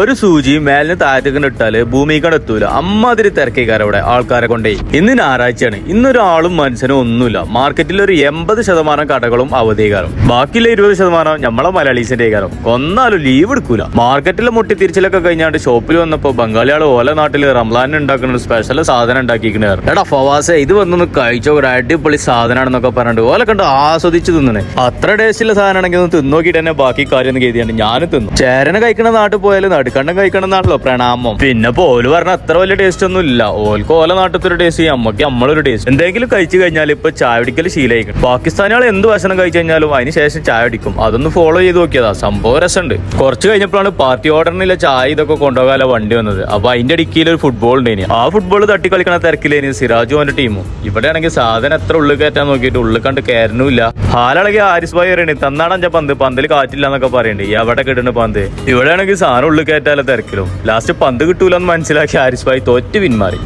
ഒരു സൂചി മേലിന് താഴത്തേക്ക് ഇട്ടാല് ഭൂമിക്കാണ് എത്തൂല. അമ്മാതിരി തിരക്കേക്കാരം അവിടെ ആൾക്കാരെ കൊണ്ടേ. ഇന്ന് ഞായറാഴ്ചയാണ്. ഇന്നൊരാളും മനുഷ്യനും ഒന്നുമില്ല. മാർക്കറ്റിൽ ഒരു 80% കടകളും അവധികാരം. ബാക്കിയുള്ള 20% നമ്മളെ മലയാളീസിന്റെ കാരം. കൊന്നാലും ലീവ് എടുക്കൂല. മാർക്കറ്റിലെ മുട്ടിത്തിരിച്ചിലൊക്കെ കഴിഞ്ഞാണ്ട് ഷോപ്പിൽ വന്നപ്പോ ബംഗാളികൾ ഓല നാട്ടില് റംലാൻ ഉണ്ടാക്കുന്ന സ്പെഷ്യൽ സാധനം ഉണ്ടാക്കിയിരിക്കണ. എടാ ഫവാസെ, ഇത് വന്നൊന്ന് കഴിച്ചോ, ഒരു അടിപൊളി സാധനമാണെന്നൊക്കെ പറഞ്ഞിട്ട് ഓല കണ്ട് ആസ്വദിച്ച് തിന്നണേ. അത്ര ടേസ്റ്റുള്ള സാധനമാണെങ്കിൽ ഒന്ന് തിന്നോക്കിട്ട് തന്നെ ബാക്കി കാര്യം ഒന്ന് കരുതിയാണ് ഞാനും തിന്നു. ചേരനെ കഴിക്കണ നാട്ടിൽ പോയാലും നടുക്കണ്ടം കഴിക്കണമെന്നാണല്ലോ പ്രണാമം. പിന്നെ ഓല് പറഞ്ഞ അത്ര വലിയ ടേസ്റ്റ് ഒന്നും ഇല്ല. ഓൽക്ക് ഓല നാട്ടിലത്തെ ഒരു ടേസ്റ്റ്, നമ്മക്ക് നമ്മളൊരു ടേസ്റ്റ്. എന്തെങ്കിലും കഴിച്ചു കഴിഞ്ഞാൽ ഇപ്പൊ ചായ പിടിക്കൽ ശീലമായിരിക്കും. പാകിസ്ഥാനികൾ എന്ത് ഭക്ഷണം കഴിച്ചു കഴിഞ്ഞാലും അതിന് ശേഷം ചായ പിടിക്കും. അതൊന്ന് ഫോളോ ചെയ്ത് നോക്കിയതാ, സംഭവം രസമുണ്ട്. കുറച്ച് കഴിഞ്ഞപ്പോഴാണ് പാർട്ടി ഓർഡറിനില്ല ചായ ഇതൊക്കെ കൊണ്ടുപോകാൻ വണ്ടി വന്നത്. അപ്പൊ അതിന്റെ ഇടുക്കിയിൽ ഒരു ഫുട്ബോൾ ഉണ്ടായിന്. ആ ഫുട്ബോൾ തട്ടി കളിക്കണ തിരക്കിലേനി സിറാജും അവന്റെ ടീമും. ഇവിടെ ആണെങ്കിൽ സാധനം എത്ര ഉള്ളിൽ കയറ്റാൻ നോക്കിയിട്ട് ഉള്ളിൽ കണ്ട് കയറണില്ല. ഹാലാണെങ്കിൽ ആരിസ് ഭായി പറയണേ തന്നാടഞ്ച പന്തിൽ കാറ്റില്ല എന്നൊക്കെ പറയണ്ടേ. എവിടെ കിട്ടുന്ന പന്ത്? ഇവിടെ ആണെങ്കിൽ സാധനം ഉള്ളിൽ കയറ്റാല തിരക്കിലും. ലാസ്റ്റ് പന്ത് കിട്ടൂലെന്ന് മനസ്സിലാക്കി ആരിസ് ഭായി തോറ്റ് പിന്മാറി.